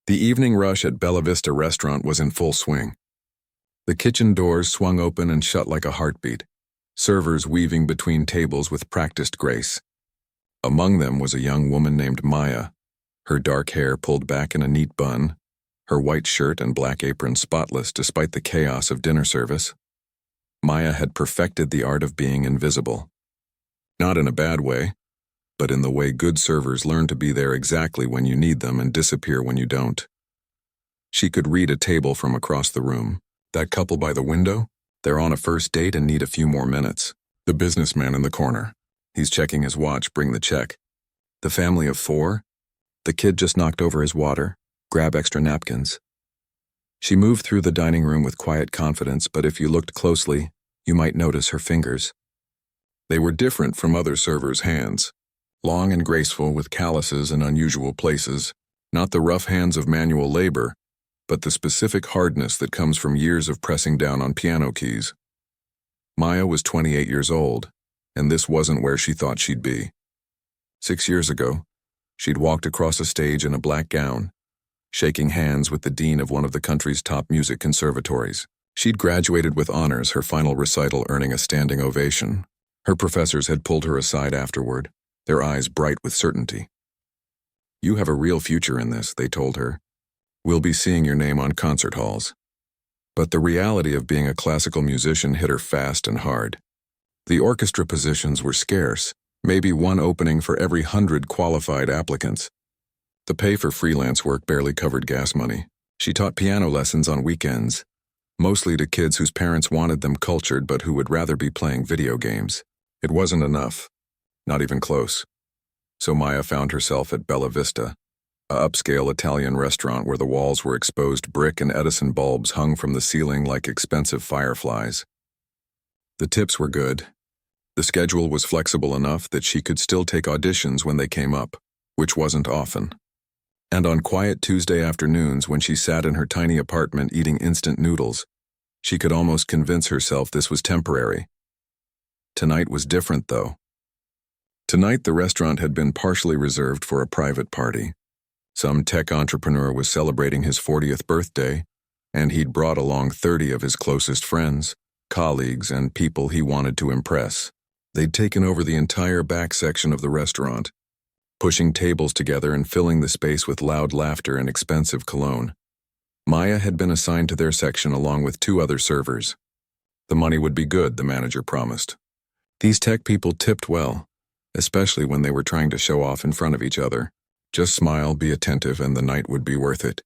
The evening rush at Bella Vista restaurant was in full swing. The kitchen doors swung open and shut like a heartbeat, servers weaving between tables with practiced grace. Among them was a young woman named Maya, her dark hair pulled back in a neat bun, her white shirt and black apron spotless despite the chaos of dinner service. Maya had perfected the art of being invisible. Not in a bad way, but in the way good servers learn to be there exactly when you need them and disappear when you don't. She could read a table from across the room. That couple by the window? They're on a first date and need a few more minutes. The businessman in the corner. He's checking his watch, bring the check. The family of 4? The kid just knocked over his water. Grab extra napkins. She moved through the dining room with quiet confidence, but if you looked closely, you might notice her fingers. They were different from other servers' hands. Long and graceful with calluses in unusual places, not the rough hands of manual labor, but the specific hardness that comes from years of pressing down on piano keys. Maya was 28 years old, and this wasn't where she thought she'd be. 6 years ago, she'd walked across a stage in a black gown, shaking hands with the dean of one of the country's top music conservatories. She'd graduated with honors, her final recital earning a standing ovation. Her professors had pulled her aside afterward, their eyes bright with certainty. "You have a real future in this," they told her. "We'll be seeing your name on concert halls." But the reality of being a classical musician hit her fast and hard. The orchestra positions were scarce, maybe one opening for every 100 qualified applicants. The pay for freelance work barely covered gas money. She taught piano lessons on weekends, mostly to kids whose parents wanted them cultured but who would rather be playing video games. It wasn't enough. Not even close. So Maya found herself at Bella Vista, a upscale Italian restaurant where the walls were exposed brick and Edison bulbs hung from the ceiling like expensive fireflies. The tips were good. The schedule was flexible enough that she could still take auditions when they came up, which wasn't often. And on quiet Tuesday afternoons when she sat in her tiny apartment eating instant noodles, she could almost convince herself this was temporary. Tonight was different, though. Tonight, the restaurant had been partially reserved for a private party. Some tech entrepreneur was celebrating his 40th birthday, and he'd brought along 30 of his closest friends, colleagues, and people he wanted to impress. They'd taken over the entire back section of the restaurant, pushing tables together and filling the space with loud laughter and expensive cologne. Maya had been assigned to their section along with 2 other servers. The money would be good, the manager promised. These tech people tipped well, especially when they were trying to show off in front of each other. Just smile, be attentive, and the night would be worth it.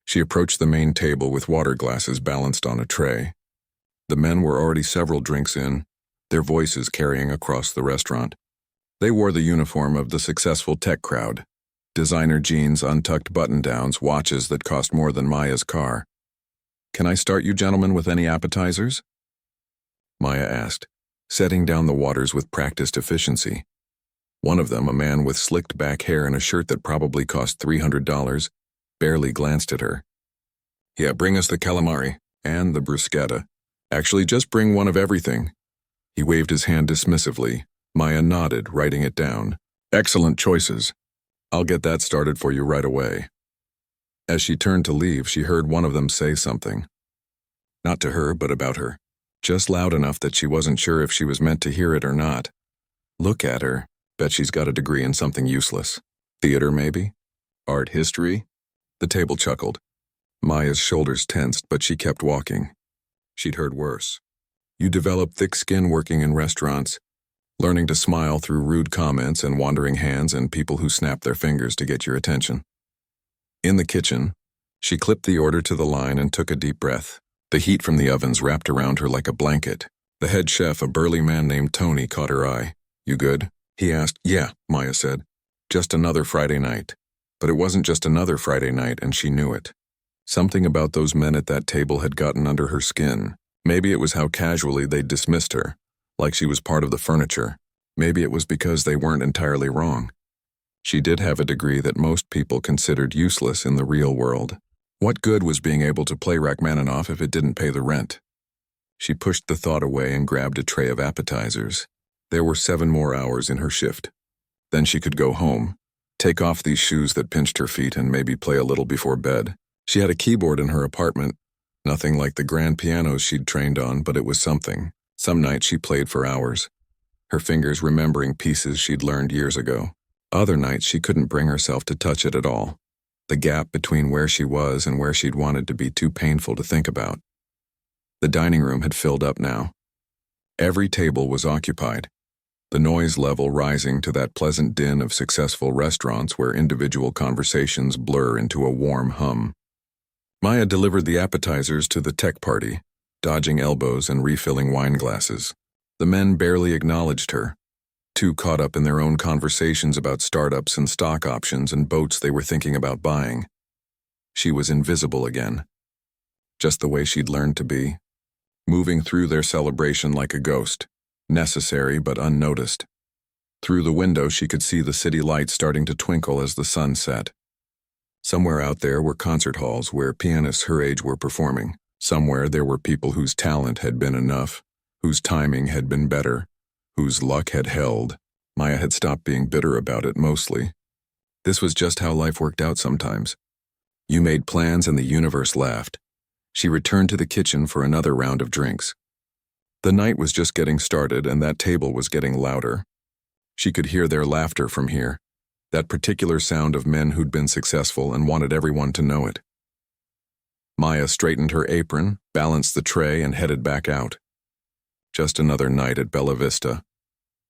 She approached the main table with water glasses balanced on a tray. The men were already several drinks in, their voices carrying across the restaurant. They wore the uniform of the successful tech crowd. Designer jeans, untucked button-downs, watches that cost more than Maya's car. "Can I start you gentlemen with any appetizers?" Maya asked, setting down the waters with practiced efficiency. One of them, a man with slicked back hair and a shirt that probably cost $300, barely glanced at her. "Yeah, bring us the calamari and the bruschetta. Actually, just bring one of everything." He waved his hand dismissively. Maya nodded, writing it down. "Excellent choices. I'll get that started for you right away." As she turned to leave, she heard one of them say something. Not to her, but about her. Just loud enough that she wasn't sure if she was meant to hear it or not. "Look at her. Bet she's got a degree in something useless. Theater, maybe? Art history?" The table chuckled. Maya's shoulders tensed, but she kept walking. She'd heard worse. You develop thick skin working in restaurants, learning to smile through rude comments and wandering hands and people who snap their fingers to get your attention. In the kitchen, she clipped the order to the line and took a deep breath. The heat from the ovens wrapped around her like a blanket. The head chef, a burly man named Tony, caught her eye. "You good?" he asked. "Yeah," Maya said. "Just another Friday night." But it wasn't just another Friday night, and she knew it. Something about those men at that table had gotten under her skin. Maybe it was how casually they'd dismissed her, like she was part of the furniture. Maybe it was because they weren't entirely wrong. She did have a degree that most people considered useless in the real world. What good was being able to play Rachmaninoff if it didn't pay the rent? She pushed the thought away and grabbed a tray of appetizers. There were 7 more hours in her shift. Then she could go home, Take off these shoes that pinched her feet and maybe play a little before bed. She had a keyboard in her apartment. Nothing like the grand pianos she'd trained on, but it was something. Some nights she played for hours, her fingers remembering pieces she'd learned years ago. Other nights she couldn't bring herself to touch it at all. The gap between where she was and where she'd wanted to be too painful to think about. The dining room had filled up now. Every table was occupied, the noise level rising to that pleasant din of successful restaurants where individual conversations blur into a warm hum. Maya delivered the appetizers to the tech party, dodging elbows and refilling wine glasses. The men barely acknowledged her, too caught up in their own conversations about startups and stock options and boats they were thinking about buying. She was invisible again, just the way she'd learned to be, moving through their celebration like a ghost, necessary but unnoticed. Through the window she could see the city lights starting to twinkle as the sun set. Somewhere out there were concert halls where pianists her age were performing. Somewhere there were people whose talent had been enough, whose timing had been better, whose luck had held. Maya had stopped being bitter about it mostly. This was just how life worked out sometimes. You made plans and the universe laughed. She returned to the kitchen for another round of drinks. The night was just getting started and that table was getting louder. She could hear their laughter from here, that particular sound of men who'd been successful and wanted everyone to know it. Maya straightened her apron, balanced the tray, and headed back out. Just another night at Bella Vista.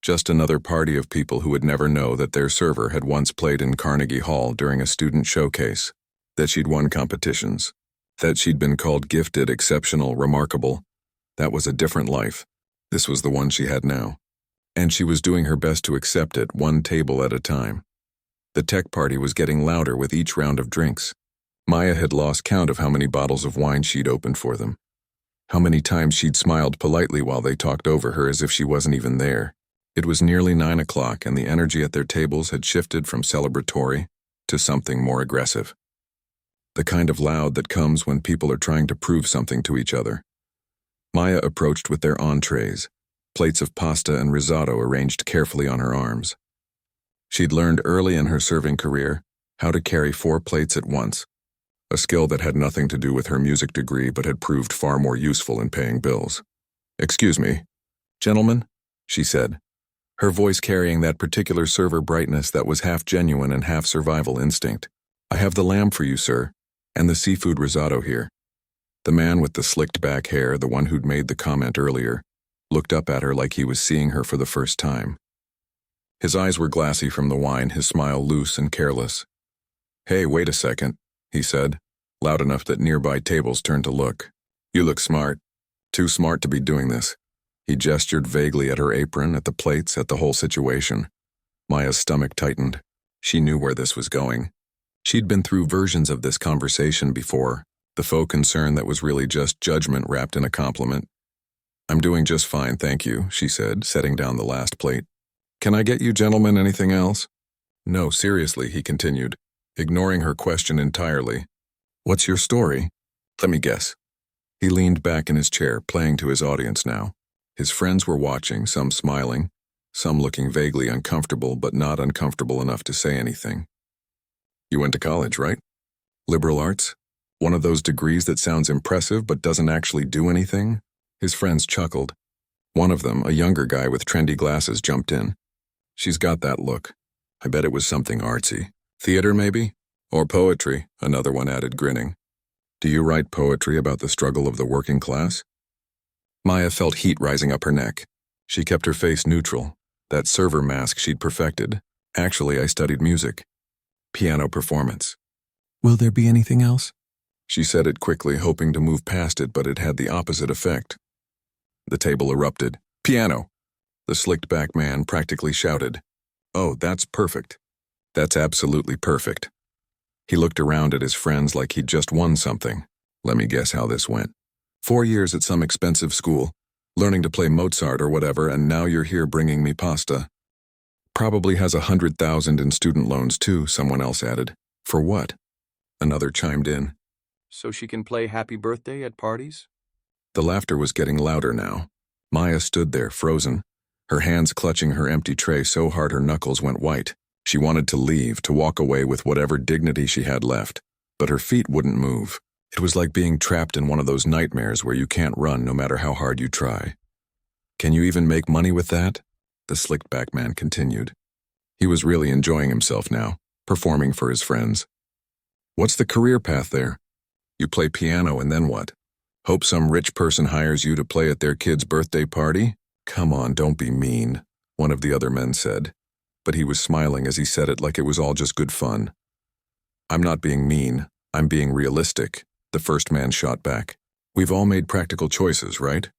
Just another party of people who would never know that their server had once played in Carnegie Hall during a student showcase, that she'd won competitions, that she'd been called gifted, exceptional, remarkable. That was a different life. This was the one she had now. And she was doing her best to accept it, one table at a time. The tech party was getting louder with each round of drinks. Maya had lost count of how many bottles of wine she'd opened for them. How many times she'd smiled politely while they talked over her as if she wasn't even there. It was nearly 9 o'clock and the energy at their tables had shifted from celebratory to something more aggressive. The kind of loud that comes when people are trying to prove something to each other. Maya approached with their entrees, plates of pasta and risotto arranged carefully on her arms. She'd learned early in her serving career how to carry 4 plates at once, a skill that had nothing to do with her music degree but had proved far more useful in paying bills. "Excuse me, gentlemen," she said, her voice carrying that particular server brightness that was half genuine and half survival instinct. "I have the lamb for you, sir, and the seafood risotto here." The man with the slicked back hair, the one who'd made the comment earlier, looked up at her like he was seeing her for the first time. His eyes were glassy from the wine, his smile loose and careless. "Hey, wait a second," he said, loud enough that nearby tables turned to look. "You look smart. Too smart to be doing this." He gestured vaguely at her apron, at the plates, at the whole situation. Maya's stomach tightened. She knew where this was going. She'd been through versions of this conversation before, the faux concern that was really just judgment wrapped in a compliment. "I'm doing just fine, thank you," she said, setting down the last plate. "Can I get you gentlemen anything else?" "No, seriously," he continued, ignoring her question entirely. "What's your story? Let me guess." He leaned back in his chair, playing to his audience now. His friends were watching, some smiling, some looking vaguely uncomfortable but not uncomfortable enough to say anything. "You went to college, right? Liberal arts? One of those degrees that sounds impressive but doesn't actually do anything?" His friends chuckled. One of them, a younger guy with trendy glasses, jumped in. "She's got that look. I bet it was something artsy. Theater, maybe? Or poetry," another one added, grinning. "Do you write poetry about the struggle of the working class?" Maya felt heat rising up her neck. She kept her face neutral, that server mask she'd perfected. "Actually, I studied music. Piano performance." "Will there be anything else?" She said it quickly, hoping to move past it, but it had the opposite effect. The table erupted. "Piano!" The slicked-back man practically shouted. "Oh, that's perfect. That's absolutely perfect." He looked around at his friends like he'd just won something. "Let me guess how this went. 4 years at some expensive school, learning to play Mozart or whatever, and now you're here bringing me pasta." "Probably has 100,000 in student loans too," someone else added. "For what?" Another chimed in. "So she can play Happy Birthday at parties?" The laughter was getting louder now. Maya stood there, frozen, her hands clutching her empty tray so hard her knuckles went white. She wanted to leave, to walk away with whatever dignity she had left, but her feet wouldn't move. It was like being trapped in one of those nightmares where you can't run no matter how hard you try. "Can you even make money with that?" the slicked-back man continued. He was really enjoying himself now, performing for his friends. "What's the career path there? You play piano and then what? Hope some rich person hires you to play at their kid's birthday party? Come on, don't be mean," one of the other men said, but he was smiling as he said it like it was all just good fun. "I'm not being mean, I'm being realistic," the first man shot back. "We've all made practical choices, right?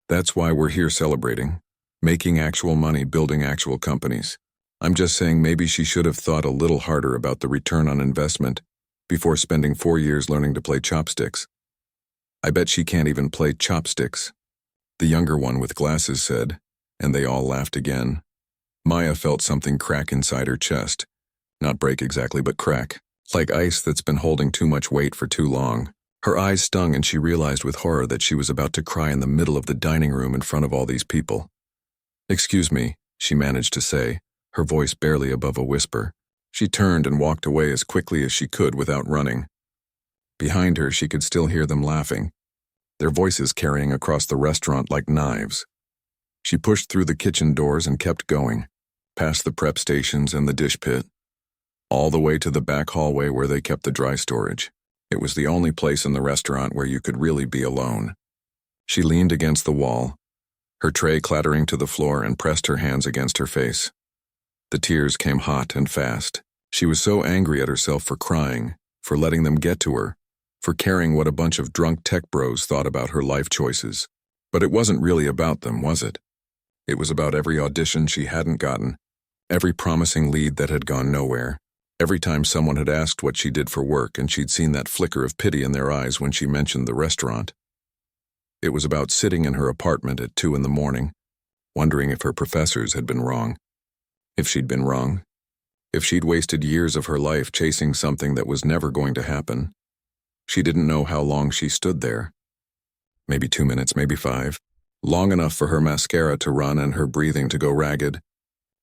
That's why we're here celebrating, making actual money, building actual companies. I'm just saying maybe she should have thought a little harder about the return on investment before spending 4 years learning to play chopsticks." "I bet she can't even play chopsticks," the younger one with glasses said, and they all laughed again. Maya felt something crack inside her chest. Not break exactly, but crack, like ice that's been holding too much weight for too long. Her eyes stung and she realized with horror that she was about to cry in the middle of the dining room in front of all these people. "Excuse me," she managed to say, her voice barely above a whisper. She turned and walked away as quickly as she could without running. Behind her, she could still hear them laughing, their voices carrying across the restaurant like knives. She pushed through the kitchen doors and kept going, past the prep stations and the dish pit, all the way to the back hallway where they kept the dry storage. It was the only place in the restaurant where you could really be alone. She leaned against the wall, her tray clattering to the floor, and pressed her hands against her face. The tears came hot and fast. She was so angry at herself for crying, for letting them get to her, for caring what a bunch of drunk tech bros thought about her life choices. But it wasn't really about them, was it? It was about every audition she hadn't gotten, every promising lead that had gone nowhere, every time someone had asked what she did for work and she'd seen that flicker of pity in their eyes when she mentioned the restaurant. It was about sitting in her apartment at 2 a.m, wondering if her professors had been wrong. If she'd been wrong. If she'd wasted years of her life chasing something that was never going to happen. She didn't know how long she stood there. Maybe 2 minutes, maybe 5. Long enough for her mascara to run and her breathing to go ragged.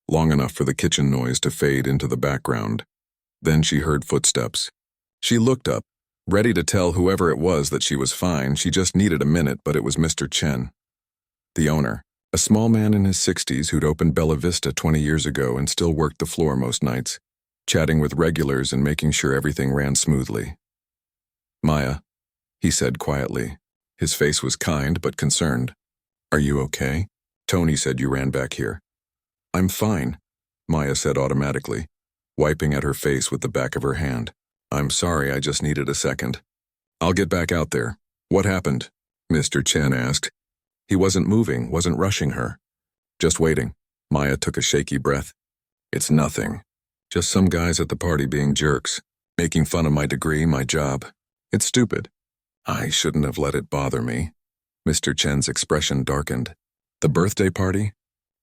Long enough for the kitchen noise to fade into the background. Then she heard footsteps. She looked up, ready to tell whoever it was that she was fine. She just needed a minute, but it was Mr. Chen, the owner. A small man in his 60s who'd opened Bella Vista 20 years ago and still worked the floor most nights, chatting with regulars and making sure everything ran smoothly. "Maya," he said quietly. His face was kind but concerned. "Are you okay? Tony said you ran back here." "I'm fine," Maya said automatically, wiping at her face with the back of her hand. "I'm sorry, I just needed a second." "I'll get back out there. What happened?" Mr. Chen asked. He wasn't moving, wasn't rushing her. "Just waiting." Maya took a shaky breath. "It's nothing. Just some guys at the party being jerks, making fun of my degree, my job. It's stupid. I shouldn't have let it bother me." Mr. Chen's expression darkened. "The birthday party?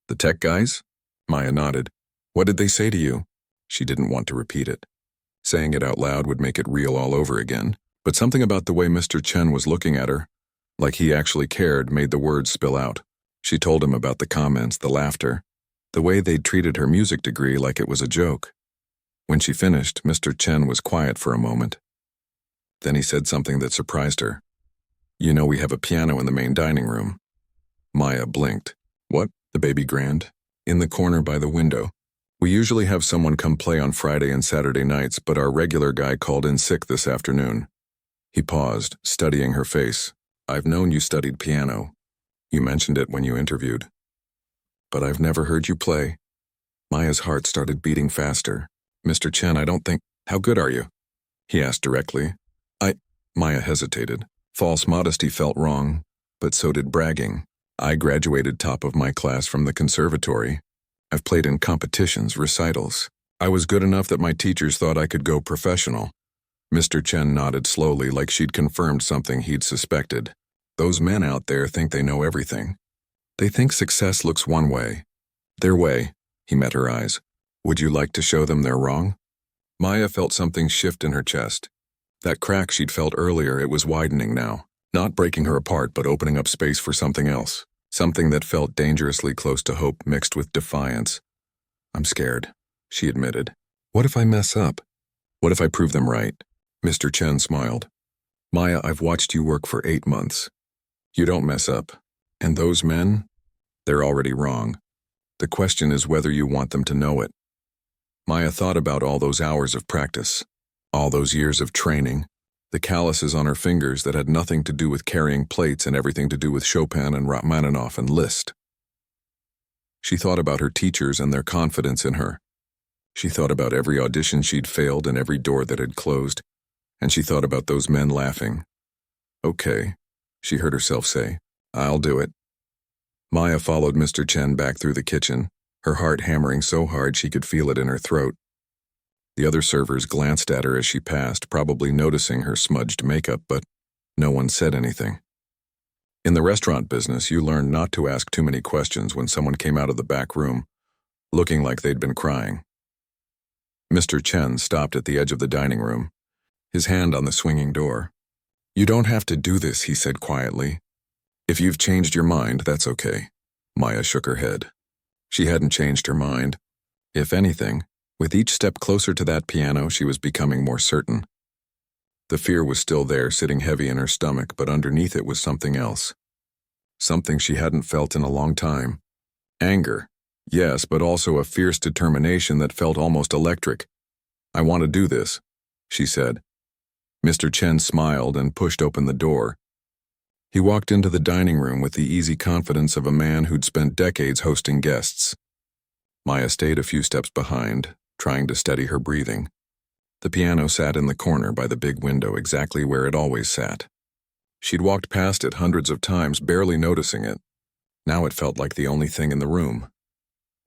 The tech guys?" Maya nodded. "What did they say to you?" She didn't want to repeat it. Saying it out loud would make it real all over again, but something about the way Mr. Chen was looking at her, like he actually cared, made the words spill out. She told him about the comments, the laughter, the way they'd treated her music degree like it was a joke. When she finished, Mr. Chen was quiet for a moment. Then he said something that surprised her. "You know we have a piano in the main dining room." Maya blinked. "What? The baby grand?" "In the corner by the window. We usually have someone come play on Friday and Saturday nights, but our regular guy called in sick this afternoon." He paused, studying her face. "I've known you studied piano. You mentioned it when you interviewed. But I've never heard you play." Maya's heart started beating faster. "Mr. Chen, I don't think— How good are you?" he asked directly. Maya hesitated. False modesty felt wrong, but so did bragging. "I graduated top of my class from the conservatory. I've played in competitions, recitals. I was good enough that my teachers thought I could go professional." Mr. Chen nodded slowly, like she'd confirmed something he'd suspected. "Those men out there think they know everything. They think success looks one way. Their way." He met her eyes. "Would you like to show them they're wrong?" Maya felt something shift in her chest. That crack she'd felt earlier, it was widening now. Not breaking her apart, but opening up space for something else. Something that felt dangerously close to hope mixed with defiance. "I'm scared," she admitted. What if I mess up? What if I prove them right? Mr. Chen smiled. Maya, I've watched you work for 8 months. You don't mess up. And those men? They're already wrong. The question is whether you want them to know it. Maya thought about all those hours of practice, all those years of training, the calluses on her fingers that had nothing to do with carrying plates and everything to do with Chopin and Rachmaninoff and Liszt. She thought about her teachers and their confidence in her. She thought about every audition she'd failed and every door that had closed, and she thought about those men laughing. Okay, she heard herself say, I'll do it. Maya followed Mr. Chen back through the kitchen, her heart hammering so hard she could feel it in her throat. The other servers glanced at her as she passed, probably noticing her smudged makeup, but no one said anything. In the restaurant business, you learn not to ask too many questions when someone came out of the back room, looking like they'd been crying. Mr. Chen stopped at the edge of the dining room, his hand on the swinging door. You don't have to do this, he said quietly. If you've changed your mind, that's okay. Maya shook her head. She hadn't changed her mind. If anything, with each step closer to that piano, she was becoming more certain. The fear was still there, sitting heavy in her stomach, but underneath it was something else. Something she hadn't felt in a long time. Anger, yes, but also a fierce determination that felt almost electric. I want to do this, she said. Mr. Chen smiled and pushed open the door. He walked into the dining room with the easy confidence of a man who'd spent decades hosting guests. Maya stayed a few steps behind, trying to steady her breathing. The piano sat in the corner by the big window, exactly where it always sat. She'd walked past it hundreds of times, barely noticing it. Now it felt like the only thing in the room.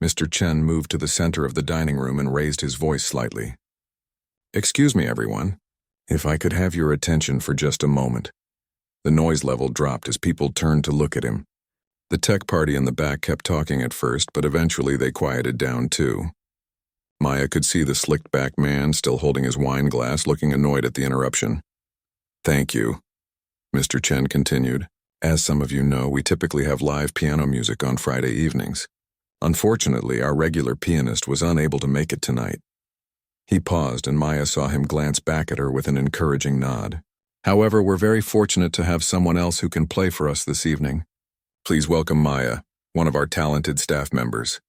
Mr. Chen moved to the center of the dining room and raised his voice slightly. Excuse me, everyone. If I could have your attention for just a moment. The noise level dropped as people turned to look at him. The tech party in the back kept talking at first, but eventually they quieted down too. Maya could see the slicked-back man still holding his wine glass, looking annoyed at the interruption. Thank you, Mr. Chen continued. As some of you know, we typically have live piano music on Friday evenings. Unfortunately, our regular pianist was unable to make it tonight. He paused, and Maya saw him glance back at her with an encouraging nod. However, we're very fortunate to have someone else who can play for us this evening. Please welcome Maya, one of our talented staff members.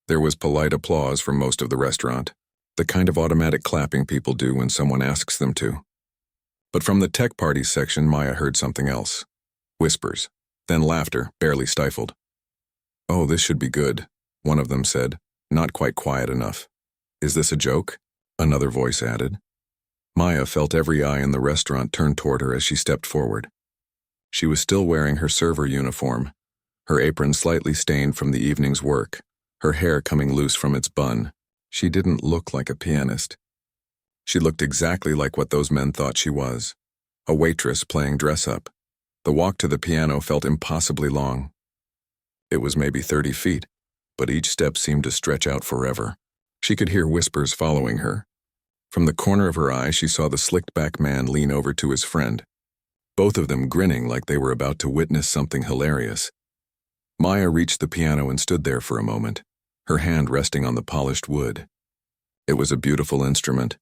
There was polite applause from most of the restaurant, the kind of automatic clapping people do when someone asks them to. But from the tech party section, Maya heard something else. Whispers, then laughter, barely stifled. Oh, this should be good, one of them said, not quite quiet enough. Is this a joke? Another voice added. Maya felt every eye in the restaurant turn toward her as she stepped forward. She was still wearing her server uniform, her apron slightly stained from the evening's work, her hair coming loose from its bun. She didn't look like a pianist. She looked exactly like what those men thought she was, a waitress playing dress-up. The walk to the piano felt impossibly long. It was maybe 30 feet, but each step seemed to stretch out forever. She could hear whispers following her. From the corner of her eye, she saw the slicked-back man lean over to his friend, both of them grinning like they were about to witness something hilarious. Maya reached the piano and stood there for a moment, her hand resting on the polished wood. It was a beautiful instrument,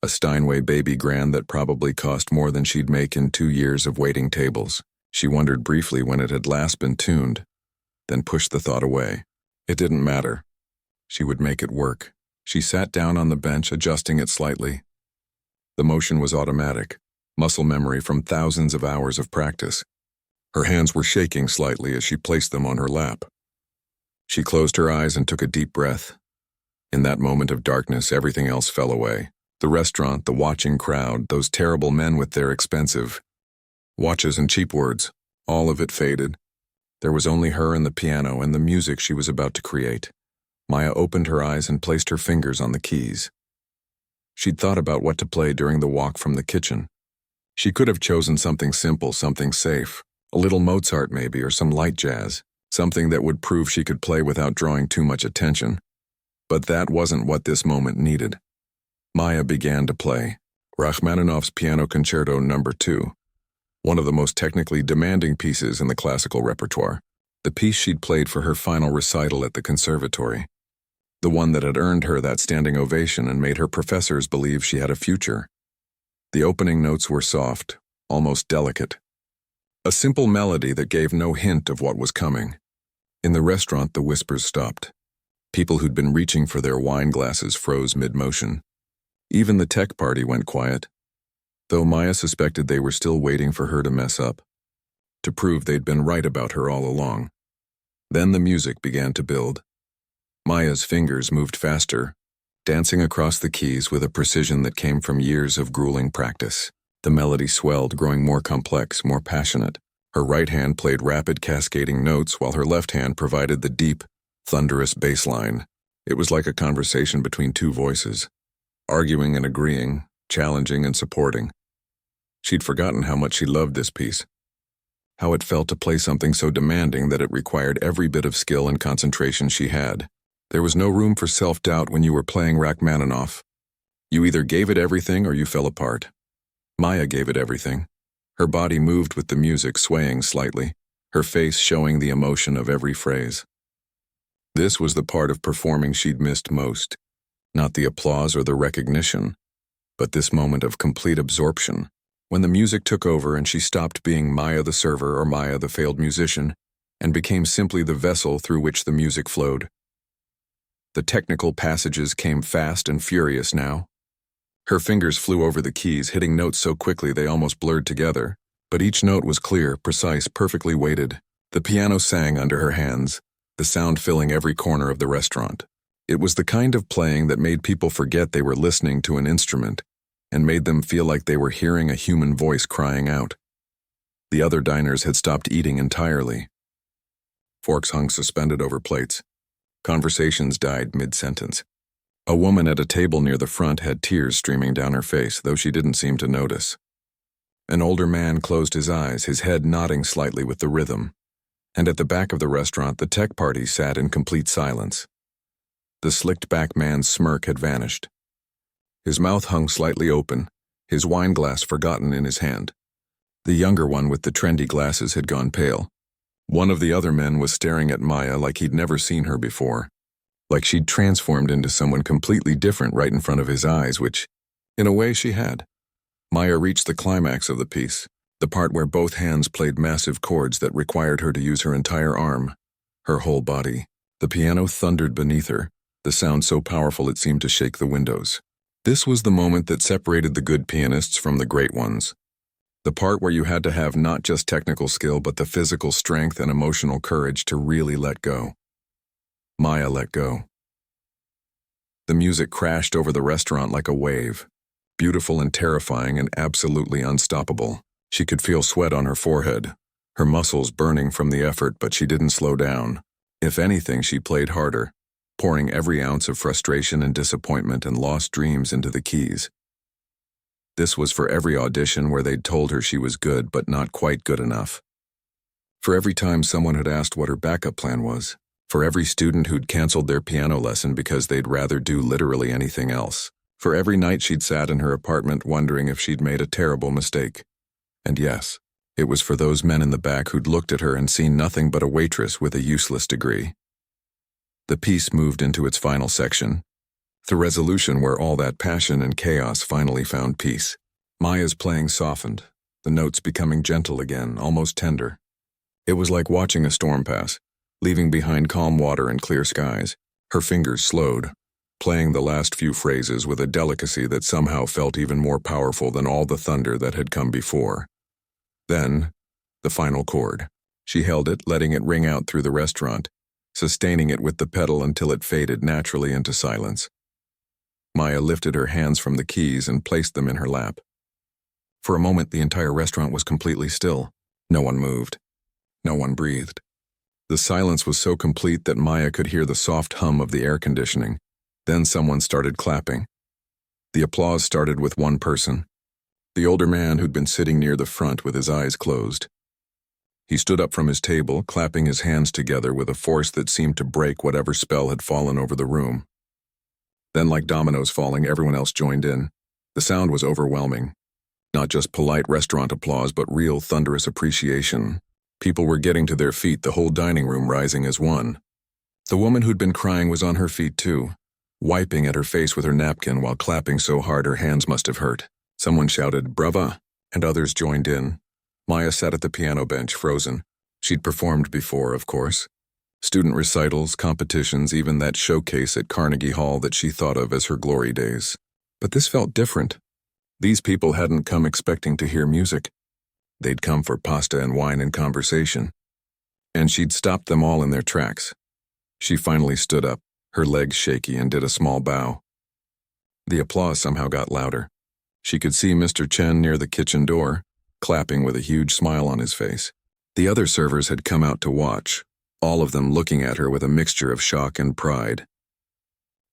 a Steinway baby grand that probably cost more than she'd make in 2 years of waiting tables. She wondered briefly when it had last been tuned, then pushed the thought away. It didn't matter. She would make it work. She sat down on the bench, adjusting it slightly. The motion was automatic, muscle memory from thousands of hours of practice. Her hands were shaking slightly as she placed them on her lap. She closed her eyes and took a deep breath. In that moment of darkness, everything else fell away. The restaurant, the watching crowd, those terrible men with their expensive watches and cheap words, all of it faded. There was only her and the piano and the music she was about to create. Maya opened her eyes and placed her fingers on the keys. She'd thought about what to play during the walk from the kitchen. She could have chosen something simple, something safe, a little Mozart maybe, or some light jazz, something that would prove she could play without drawing too much attention. But that wasn't what this moment needed. Maya began to play Rachmaninoff's Piano Concerto No. 2, one of the most technically demanding pieces in the classical repertoire, the piece she'd played for her final recital at the conservatory. The one that had earned her that standing ovation and made her professors believe she had a future. The opening notes were soft, almost delicate. A simple melody that gave no hint of what was coming. In the restaurant, the whispers stopped. People who'd been reaching for their wine glasses froze mid-motion. Even the tech party went quiet, though Maya suspected they were still waiting for her to mess up, to prove they'd been right about her all along. Then the music began to build. Maya's fingers moved faster, dancing across the keys with a precision that came from years of grueling practice. The melody swelled, growing more complex, more passionate. Her right hand played rapid, cascading notes, while her left hand provided the deep, thunderous bass line. It was like a conversation between two voices, arguing and agreeing, challenging and supporting. She'd forgotten how much she loved this piece, how it felt to play something so demanding that it required every bit of skill and concentration she had. There was no room for self-doubt when you were playing Rachmaninoff. You either gave it everything or you fell apart. Maya gave it everything. Her body moved with the music, swaying slightly, her face showing the emotion of every phrase. This was the part of performing she'd missed most, not the applause or the recognition, but this moment of complete absorption, when the music took over and she stopped being Maya the server or Maya the failed musician and became simply the vessel through which the music flowed. The technical passages came fast and furious now. Her fingers flew over the keys, hitting notes so quickly they almost blurred together, but each note was clear, precise, perfectly weighted. The piano sang under her hands, the sound filling every corner of the restaurant. It was the kind of playing that made people forget they were listening to an instrument and made them feel like they were hearing a human voice crying out. The other diners had stopped eating entirely. Forks hung suspended over plates. Conversations died mid-sentence. A woman at a table near the front had tears streaming down her face, though she didn't seem to notice. An older man closed his eyes, his head nodding slightly with the rhythm. And at the back of the restaurant, the tech party sat in complete silence. The slicked-back man's smirk had vanished. His mouth hung slightly open, his wine glass forgotten in his hand. The younger one with the trendy glasses had gone pale. One of the other men was staring at Maya like he'd never seen her before, like she'd transformed into someone completely different right in front of his eyes, which, in a way, she had. Maya reached the climax of the piece, the part where both hands played massive chords that required her to use her entire arm, her whole body. The piano thundered beneath her, the sound so powerful it seemed to shake the windows. This was the moment that separated the good pianists from the great ones. The part where you had to have not just technical skill but the physical strength and emotional courage to really let go. Maya let go. The music crashed over the restaurant like a wave, beautiful and terrifying and absolutely unstoppable. She could feel sweat on her forehead, her muscles burning from the effort, but she didn't slow down. If anything, she played harder, pouring every ounce of frustration and disappointment and lost dreams into the keys. This was for every audition where they'd told her she was good but not quite good enough. For every time someone had asked what her backup plan was. For every student who'd canceled their piano lesson because they'd rather do literally anything else. For every night she'd sat in her apartment wondering if she'd made a terrible mistake. And yes, it was for those men in the back who'd looked at her and seen nothing but a waitress with a useless degree. The piece moved into its final section, the resolution where all that passion and chaos finally found peace. Maya's playing softened, the notes becoming gentle again, almost tender. It was like watching a storm pass, leaving behind calm water and clear skies. Her fingers slowed, playing the last few phrases with a delicacy that somehow felt even more powerful than all the thunder that had come before. Then, the final chord. She held it, letting it ring out through the restaurant, sustaining it with the pedal until it faded naturally into silence. Maya lifted her hands from the keys and placed them in her lap. For a moment, the entire restaurant was completely still. No one moved. No one breathed. The silence was so complete that Maya could hear the soft hum of the air conditioning. Then someone started clapping. The applause started with one person, the older man who'd been sitting near the front with his eyes closed. He stood up from his table, clapping his hands together with a force that seemed to break whatever spell had fallen over the room. Then, like dominoes falling, everyone else joined in. The sound was overwhelming. Not just polite restaurant applause, but real thunderous appreciation. People were getting to their feet, the whole dining room rising as one. The woman who'd been crying was on her feet too, wiping at her face with her napkin while clapping so hard her hands must have hurt. Someone shouted, "Brava!" and others joined in. Maya sat at the piano bench, frozen. She'd performed before, of course. Student recitals, competitions, even that showcase at Carnegie Hall that she thought of as her glory days. But this felt different. These people hadn't come expecting to hear music. They'd come for pasta and wine and conversation. And she'd stopped them all in their tracks. She finally stood up, her legs shaky, and did a small bow. The applause somehow got louder. She could see Mr. Chen near the kitchen door, clapping with a huge smile on his face. The other servers had come out to watch, all of them looking at her with a mixture of shock and pride.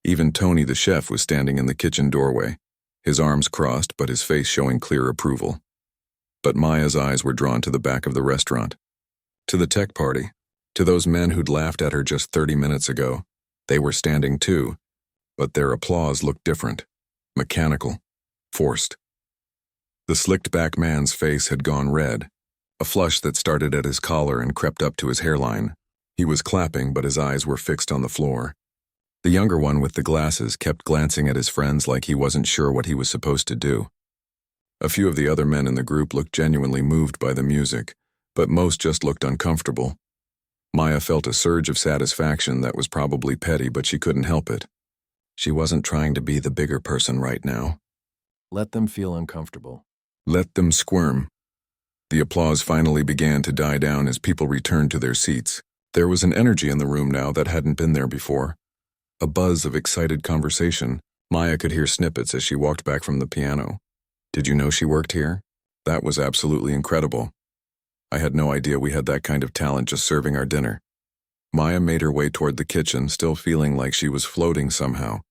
Even Tony the chef was standing in the kitchen doorway, his arms crossed but his face showing clear approval. But Maya's eyes were drawn to the back of the restaurant, to the tech party, to those men who'd laughed at her just 30 minutes ago. They were standing too, but their applause looked different, mechanical, forced. The slicked-back man's face had gone red, a flush that started at his collar and crept up to his hairline. He was clapping, but his eyes were fixed on the floor. The younger one with the glasses kept glancing at his friends like he wasn't sure what he was supposed to do. A few of the other men in the group looked genuinely moved by the music, but most just looked uncomfortable. Maya felt a surge of satisfaction that was probably petty, but she couldn't help it. She wasn't trying to be the bigger person right now. Let them feel uncomfortable. Let them squirm. The applause finally began to die down as people returned to their seats. There was an energy in the room now that hadn't been there before. A buzz of excited conversation. Maya could hear snippets as she walked back from the piano. "Did you know she worked here? That was absolutely incredible. I had no idea we had that kind of talent just serving our dinner." Maya made her way toward the kitchen, still feeling like she was floating somehow.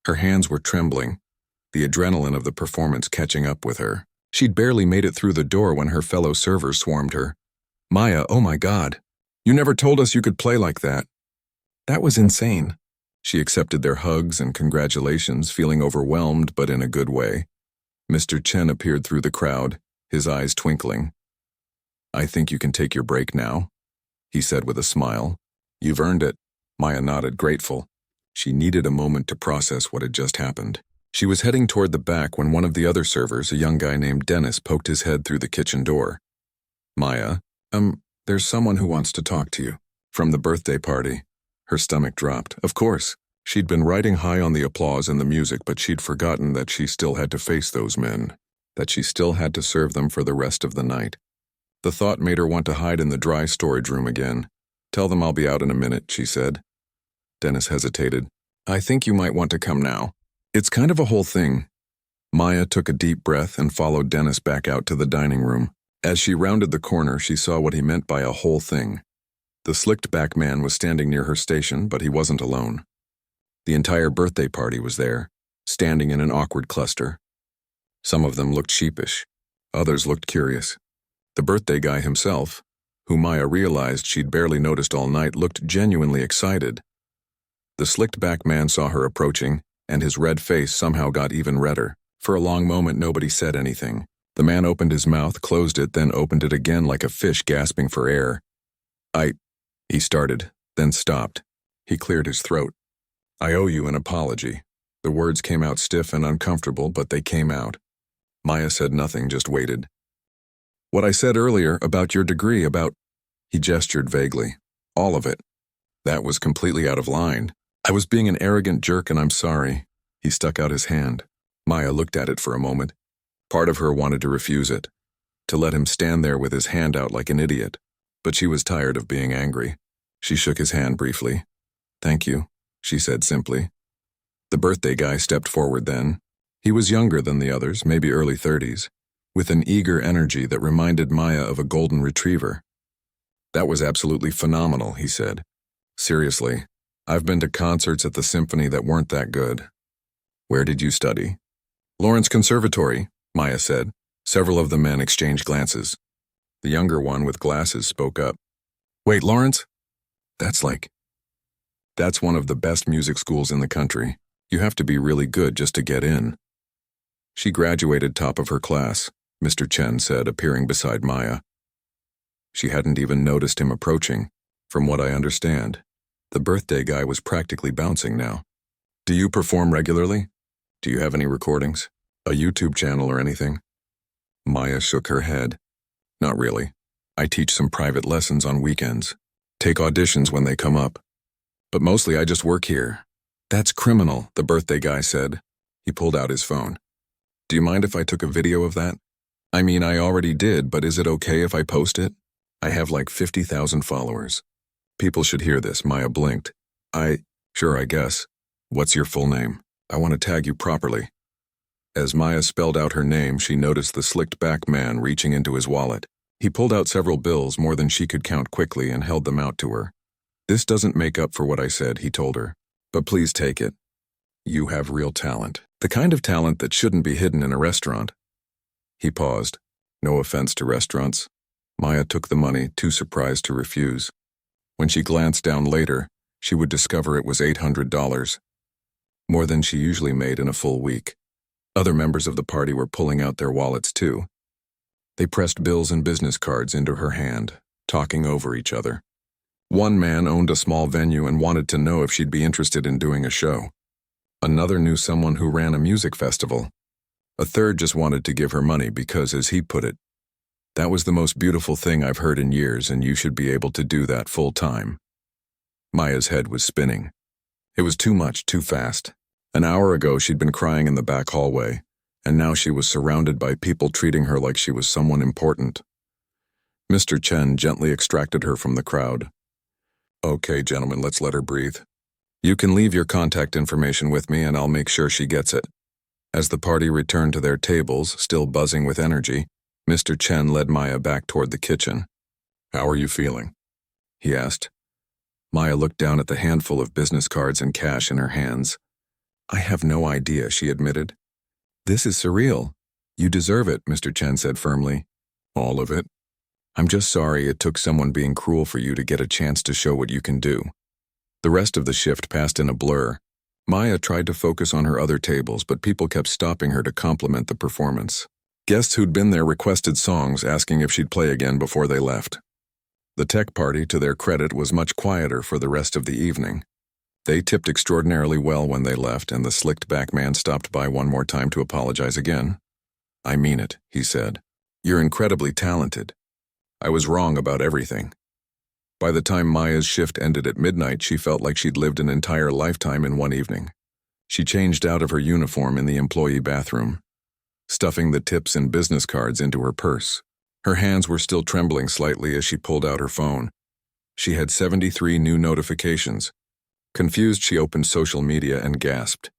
Her hands were trembling, the adrenaline of the performance catching up with her. She'd barely made it through the door when her fellow servers swarmed her. "Maya, oh my God. You never told us you could play like that." "That was insane." She accepted their hugs and congratulations, feeling overwhelmed but in a good way. Mr. Chen appeared through the crowd, his eyes twinkling. "I think you can take your break now," he said with a smile. "You've earned it." Maya nodded, grateful. She needed a moment to process what had just happened. She was heading toward the back when one of the other servers, a young guy named Dennis, poked his head through the kitchen door. "Maya, there's someone who wants to talk to you." "From the birthday party." Her stomach dropped. Of course. She'd been riding high on the applause and the music, but she'd forgotten that she still had to face those men, that she still had to serve them for the rest of the night. The thought made her want to hide in the dry storage room again. "Tell them I'll be out in a minute," she said. Dennis hesitated. "I think you might want to come now. It's kind of a whole thing." Maya took a deep breath and followed Dennis back out to the dining room. As she rounded the corner, she saw what he meant by a whole thing. The slicked-back man was standing near her station, but he wasn't alone. The entire birthday party was there, standing in an awkward cluster. Some of them looked sheepish. Others looked curious. The birthday guy himself, who Maya realized she'd barely noticed all night, looked genuinely excited. The slicked-back man saw her approaching, and his red face somehow got even redder. For a long moment, nobody said anything. The man opened his mouth, closed it, then opened it again like a fish gasping for air. He started, then stopped. He cleared his throat. "I owe you an apology." The words came out stiff and uncomfortable, but they came out. Maya said nothing, just waited. "What I said earlier about your degree, about—" He gestured vaguely. "All of it. That was completely out of line. I was being an arrogant jerk and I'm sorry." He stuck out his hand. Maya looked at it for a moment. Part of her wanted to refuse it, to let him stand there with his hand out like an idiot. But she was tired of being angry. She shook his hand briefly. "Thank you," she said simply. The birthday guy stepped forward then. He was younger than the others, maybe early 30s, with an eager energy that reminded Maya of a golden retriever. "That was absolutely phenomenal," he said. "Seriously, I've been to concerts at the symphony that weren't that good." "Where did you study?" "Lawrence Conservatory," Maya said. Several of the men exchanged glances. The younger one with glasses spoke up. "Wait, Lawrence? That's one of the best music schools in the country. You have to be really good just to get in." "She graduated top of her class," Mr. Chen said, appearing beside Maya. She hadn't even noticed him approaching, from what I understand. The birthday guy was practically bouncing now. Do you perform regularly? Do you have any recordings? A YouTube channel or anything? Maya shook her head. Not really. I teach some private lessons on weekends. Take auditions when they come up. But mostly I just work here. That's criminal, the birthday guy said. He pulled out his phone. Do you mind if I took a video of that? I mean, I already did, but is it okay if I post it? I have like 50,000 followers. People should hear this, Maya blinked. Sure, I guess. What's your full name? I want to tag you properly. As Maya spelled out her name, she noticed the slicked-back man reaching into his wallet. He pulled out several bills, more than she could count quickly, and held them out to her. This doesn't make up for what I said, he told her. But please take it. You have real talent. The kind of talent that shouldn't be hidden in a restaurant. He paused. No offense to restaurants. Maya took the money, too surprised to refuse. When she glanced down later, she would discover it was $800. More than she usually made in a full week. Other members of the party were pulling out their wallets too. They pressed bills and business cards into her hand, talking over each other. One man owned a small venue and wanted to know if she'd be interested in doing a show. Another knew someone who ran a music festival. A third just wanted to give her money because, as he put it, that was the most beautiful thing I've heard in years, and you should be able to do that full time. Maya's head was spinning. It was too much, too fast. An hour ago she'd been crying in the back hallway, and now she was surrounded by people treating her like she was someone important. Mr. Chen gently extracted her from the crowd. Okay, gentlemen, let's let her breathe. You can leave your contact information with me and I'll make sure she gets it. As the party returned to their tables, still buzzing with energy, Mr. Chen led Maya back toward the kitchen. How are you feeling? He asked. Maya looked down at the handful of business cards and cash in her hands. I have no idea, she admitted. This is surreal. You deserve it, Mr. Chen said firmly. All of it? I'm just sorry it took someone being cruel for you to get a chance to show what you can do. The rest of the shift passed in a blur. Maya tried to focus on her other tables, but people kept stopping her to compliment the performance. Guests who'd been there requested songs, asking if she'd play again before they left. The tech party, to their credit, was much quieter for the rest of the evening. They tipped extraordinarily well when they left, and the slicked-back man stopped by one more time to apologize again. I mean it, he said. You're incredibly talented. I was wrong about everything. By the time Maya's shift ended at midnight, she felt like she'd lived an entire lifetime in one evening. She changed out of her uniform in the employee bathroom, stuffing the tips and business cards into her purse. Her hands were still trembling slightly as she pulled out her phone. She had 73 new notifications. Confused, she opened social media and gasped.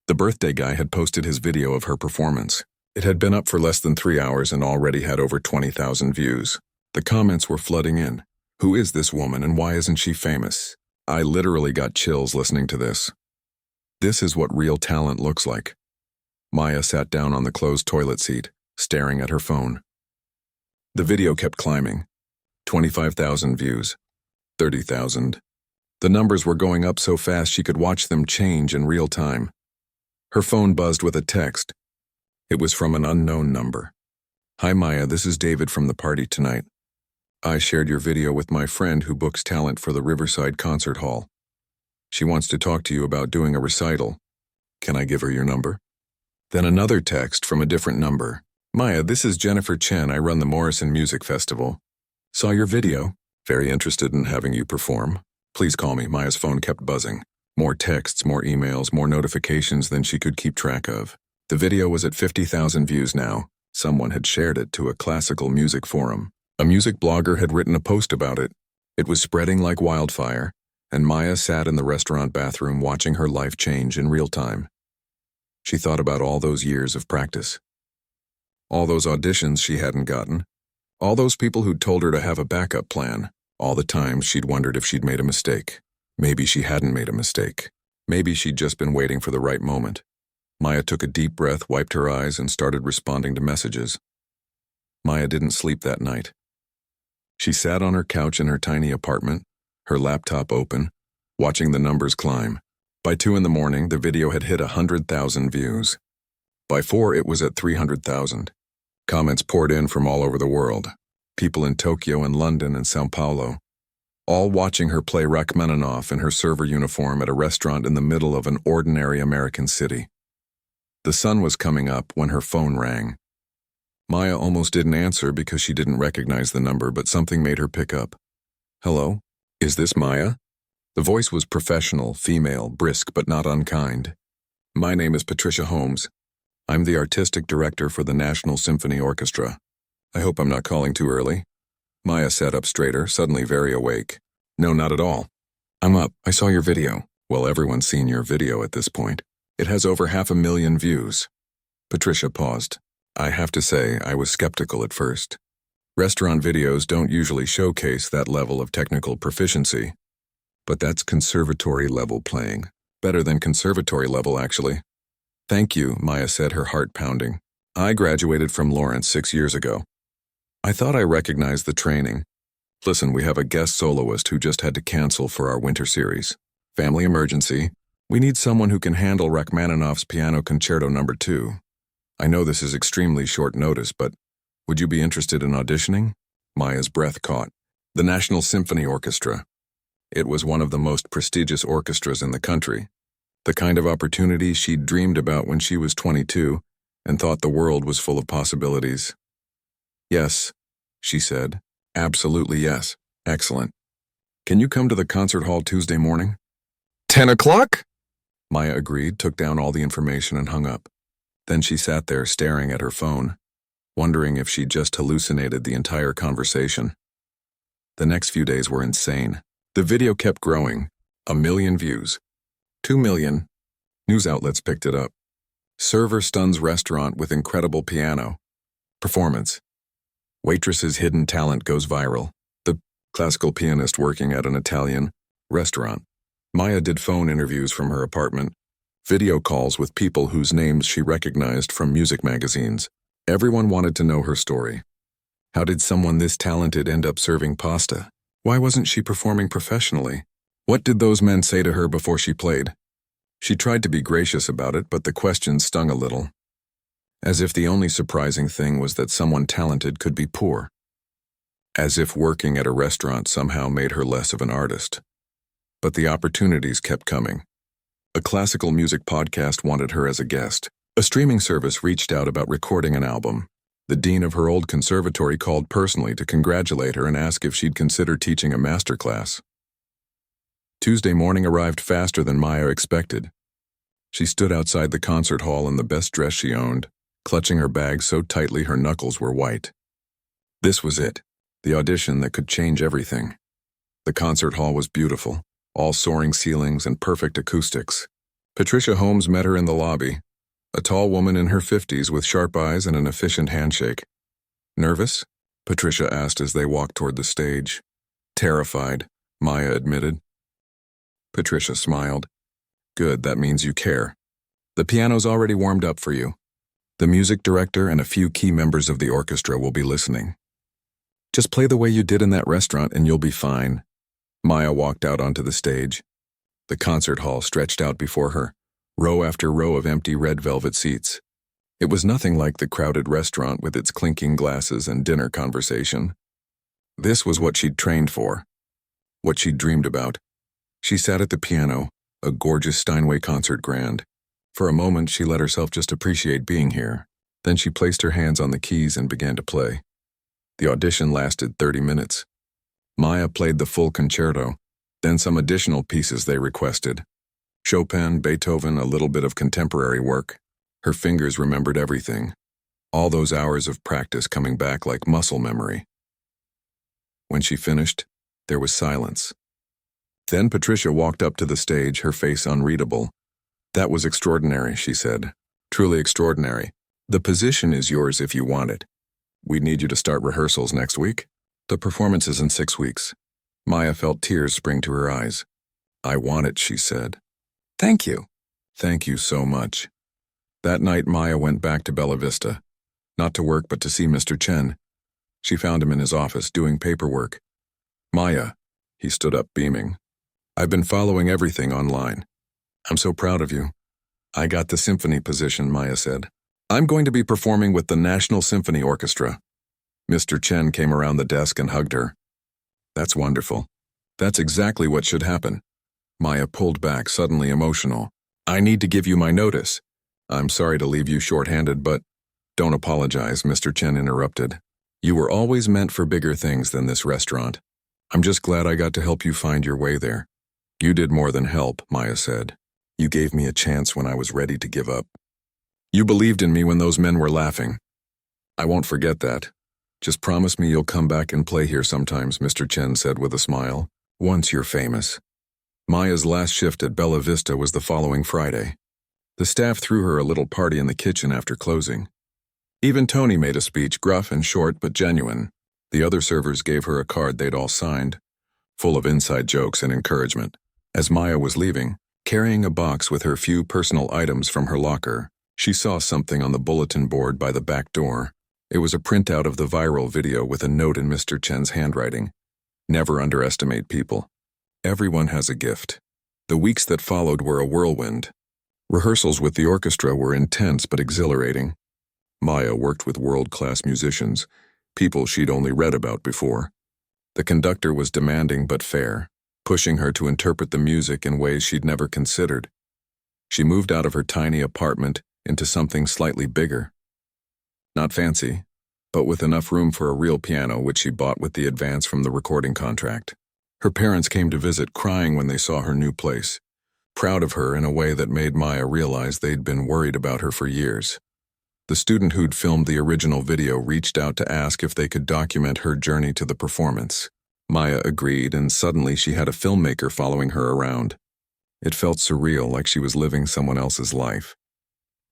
The birthday guy had posted his video of her performance. It had been up for less than 3 hours and already had over 20,000 views. The comments were flooding in. Who is this woman and why isn't she famous? I literally got chills listening to this. This is what real talent looks like. Maya sat down on the closed toilet seat, staring at her phone. The video kept climbing. 25,000 views. 30,000. The numbers were going up so fast she could watch them change in real time. Her phone buzzed with a text. It was from an unknown number. Hi Maya, this is David from the party tonight. I shared your video with my friend who books talent for the Riverside Concert Hall. She wants to talk to you about doing a recital. Can I give her your number? Then another text from a different number. Maya, this is Jennifer Chen. I run the Morrison Music Festival. Saw your video. Very interested in having you perform. Please call me. Maya's phone kept buzzing. More texts, more emails, more notifications than she could keep track of. The video was at 50,000 views now. Someone had shared it to a classical music forum. A music blogger had written a post about it. It was spreading like wildfire, and Maya sat in the restaurant bathroom watching her life change in real time. She thought about all those years of practice. All those auditions she hadn't gotten. All those people who'd told her to have a backup plan. All the times she'd wondered if she'd made a mistake. Maybe she hadn't made a mistake. Maybe she'd just been waiting for the right moment. Maya took a deep breath, wiped her eyes, and started responding to messages. Maya didn't sleep that night. She sat on her couch in her tiny apartment, her laptop open, watching the numbers climb. By 2 a.m, the video had hit 100,000 views. By 4, it was at 300,000. Comments poured in from all over the world. People in Tokyo and London and Sao Paulo. all watching her play Rachmaninoff in her server uniform at a restaurant in the middle of an ordinary American city. The sun was coming up when her phone rang. Maya almost didn't answer because she didn't recognize the number, but something made her pick up. Hello? Is this Maya? The voice was professional, female, brisk, but not unkind. My name is Patricia Holmes. I'm the artistic director for the National Symphony Orchestra. I hope I'm not calling too early. Maya sat up straighter, suddenly very awake. No, not at all. I'm up. I saw your video. Well, everyone's seen your video at this point. It has over 500,000 views. Patricia paused. I have to say, I was skeptical at first. Restaurant videos don't usually showcase that level of technical proficiency. But that's conservatory level playing. Better than conservatory level, actually. Thank you, Maya said, her heart pounding. I graduated from Lawrence 6 years ago. I thought I recognized the training. Listen, we have a guest soloist who just had to cancel for our winter series. Family emergency. We need someone who can handle Rachmaninoff's Piano Concerto No. 2. I know this is extremely short notice, but would you be interested in auditioning? Maya's breath caught. The National Symphony Orchestra. It was one of the most prestigious orchestras in the country. The kind of opportunity she'd dreamed about when she was 22 and thought the world was full of possibilities. Yes, she said. Absolutely yes. Excellent. Can you come to the concert hall Tuesday morning? 10 o'clock? Maya agreed, took down all the information and hung up. Then she sat there staring at her phone, wondering if she'd just hallucinated the entire conversation. The next few days were insane. The video kept growing. 1 million views. 2 million. News outlets picked it up. Server stuns restaurant with incredible piano. Performance. Waitress's hidden talent goes viral. The classical pianist working at an Italian restaurant. Maya did phone interviews from her apartment, video calls with people whose names she recognized from music magazines. Everyone wanted to know her story. How did someone this talented end up serving pasta? Why wasn't she performing professionally? What did those men say to her before she played? She tried to be gracious about it, but the questions stung a little. As if the only surprising thing was that someone talented could be poor. As if working at a restaurant somehow made her less of an artist. But the opportunities kept coming. A classical music podcast wanted her as a guest. A streaming service reached out about recording an album. The dean of her old conservatory called personally to congratulate her and ask if she'd consider teaching a masterclass. Tuesday morning arrived faster than Maya expected. She stood outside the concert hall in the best dress she owned, clutching her bag so tightly her knuckles were white. This was it, the audition that could change everything. The concert hall was beautiful, all soaring ceilings and perfect acoustics. Patricia Holmes met her in the lobby, a tall woman in her 50s with sharp eyes and an efficient handshake. Nervous? Patricia asked as they walked toward the stage. Terrified, Maya admitted. Patricia smiled. Good, that means you care. The piano's already warmed up for you. The music director and a few key members of the orchestra will be listening. Just play the way you did in that restaurant and you'll be fine. Maya walked out onto the stage. The concert hall stretched out before her, row after row of empty red velvet seats. It was nothing like the crowded restaurant with its clinking glasses and dinner conversation. This was what she'd trained for, what she'd dreamed about. She sat at the piano, a gorgeous Steinway concert grand. For a moment, she let herself just appreciate being here. Then she placed her hands on the keys and began to play. The audition lasted 30 minutes. Maya played the full concerto, then some additional pieces they requested. Chopin, Beethoven, a little bit of contemporary work. Her fingers remembered everything. All those hours of practice coming back like muscle memory. When she finished, there was silence. Then Patricia walked up to the stage, her face unreadable. That was extraordinary, she said. Truly extraordinary. The position is yours if you want it. We'd need you to start rehearsals next week. The performance is in 6 weeks. Maya felt tears spring to her eyes. I want it, she said. Thank you. Thank you so much. That night, Maya went back to Bella Vista. Not to work, but to see Mr. Chen. She found him in his office, doing paperwork. Maya, he stood up, beaming. I've been following everything online. I'm so proud of you. I got the symphony position, Maya said. I'm going to be performing with the National Symphony Orchestra. Mr. Chen came around the desk and hugged her. That's wonderful. That's exactly what should happen. Maya pulled back, suddenly emotional. I need to give you my notice. I'm sorry to leave you short-handed, but don't apologize, Mr. Chen interrupted. You were always meant for bigger things than this restaurant. I'm just glad I got to help you find your way there. You did more than help, Maya said. You gave me a chance when I was ready to give up. You believed in me when those men were laughing. I won't forget that. Just promise me you'll come back and play here sometimes, Mr. Chen said with a smile. Once you're famous. Maya's last shift at Bella Vista was the following Friday. The staff threw her a little party in the kitchen after closing. Even Tony made a speech, gruff and short but genuine. The other servers gave her a card they'd all signed, full of inside jokes and encouragement. As Maya was leaving, carrying a box with her few personal items from her locker, she saw something on the bulletin board by the back door. It was a printout of the viral video with a note in Mr. Chen's handwriting. Never underestimate people. Everyone has a gift. The weeks that followed were a whirlwind. Rehearsals with the orchestra were intense but exhilarating. Maya worked with world-class musicians, people she'd only read about before. The conductor was demanding but fair, pushing her to interpret the music in ways she'd never considered. She moved out of her tiny apartment into something slightly bigger. Not fancy, but with enough room for a real piano which she bought with the advance from the recording contract. Her parents came to visit, crying when they saw her new place, proud of her in a way that made Maya realize they'd been worried about her for years. The student who'd filmed the original video reached out to ask if they could document her journey to the performance. Maya agreed, and suddenly she had a filmmaker following her around. It felt surreal, like she was living someone else's life.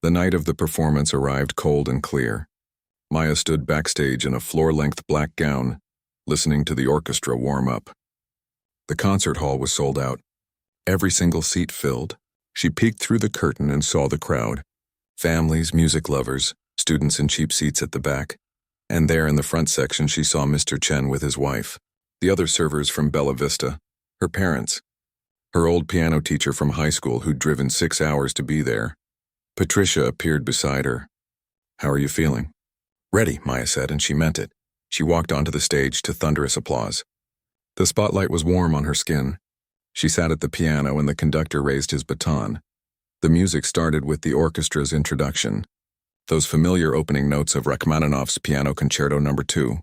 The night of the performance arrived cold and clear. Maya stood backstage in a floor-length black gown, listening to the orchestra warm up. The concert hall was sold out. Every single seat filled. She peeked through the curtain and saw the crowd. Families, music lovers, students in cheap seats at the back. And there in the front section she saw Mr. Chen with his wife, the other servers from Bella Vista, her parents, her old piano teacher from high school who'd driven 6 hours to be there. Patricia appeared beside her. How are you feeling? Ready, Maya said, and she meant it. She walked onto the stage to thunderous applause. The spotlight was warm on her skin. She sat at the piano and the conductor raised his baton. The music started with the orchestra's introduction, those familiar opening notes of Rachmaninoff's Piano Concerto No. 2.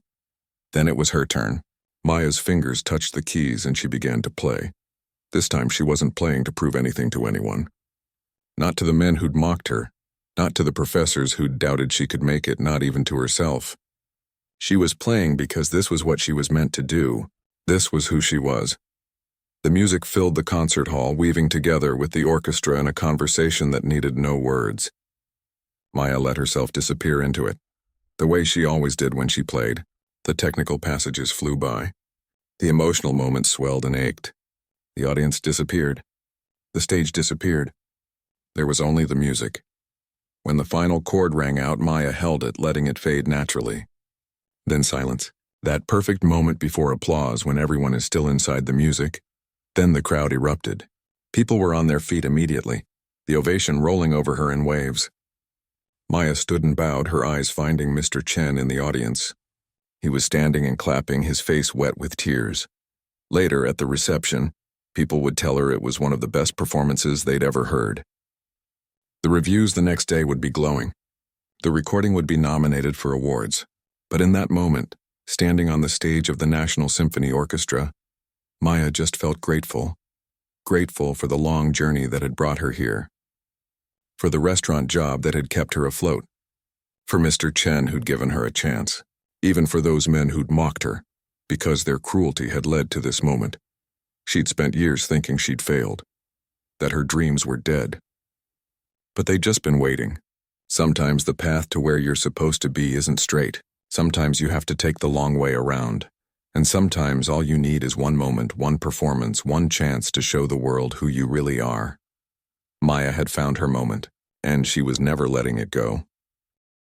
Then it was her turn. Maya's fingers touched the keys and she began to play. This time she wasn't playing to prove anything to anyone. Not to the men who'd mocked her, not to the professors who'd doubted she could make it, not even to herself. She was playing because this was what she was meant to do. This was who she was. The music filled the concert hall, weaving together with the orchestra in a conversation that needed no words. Maya let herself disappear into it, the way she always did when she played. The technical passages flew by. The emotional moments swelled and ached. The audience disappeared. The stage disappeared. There was only the music. When the final chord rang out, Maya held it, letting it fade naturally. Then silence. That perfect moment before applause when everyone is still inside the music. Then the crowd erupted. People were on their feet immediately, the ovation rolling over her in waves. Maya stood and bowed, her eyes finding Mr. Chen in the audience. He was standing and clapping, his face wet with tears. Later, at the reception, people would tell her it was one of the best performances they'd ever heard. The reviews the next day would be glowing. The recording would be nominated for awards. But in that moment, standing on the stage of the National Symphony Orchestra, Maya just felt grateful. Grateful for the long journey that had brought her here. For the restaurant job that had kept her afloat. For Mr. Chen who'd given her a chance. Even for those men who'd mocked her, because their cruelty had led to this moment. She'd spent years thinking she'd failed. That her dreams were dead. But they'd just been waiting. Sometimes the path to where you're supposed to be isn't straight. Sometimes you have to take the long way around. And sometimes all you need is one moment, one performance, one chance to show the world who you really are. Maya had found her moment, and she was never letting it go.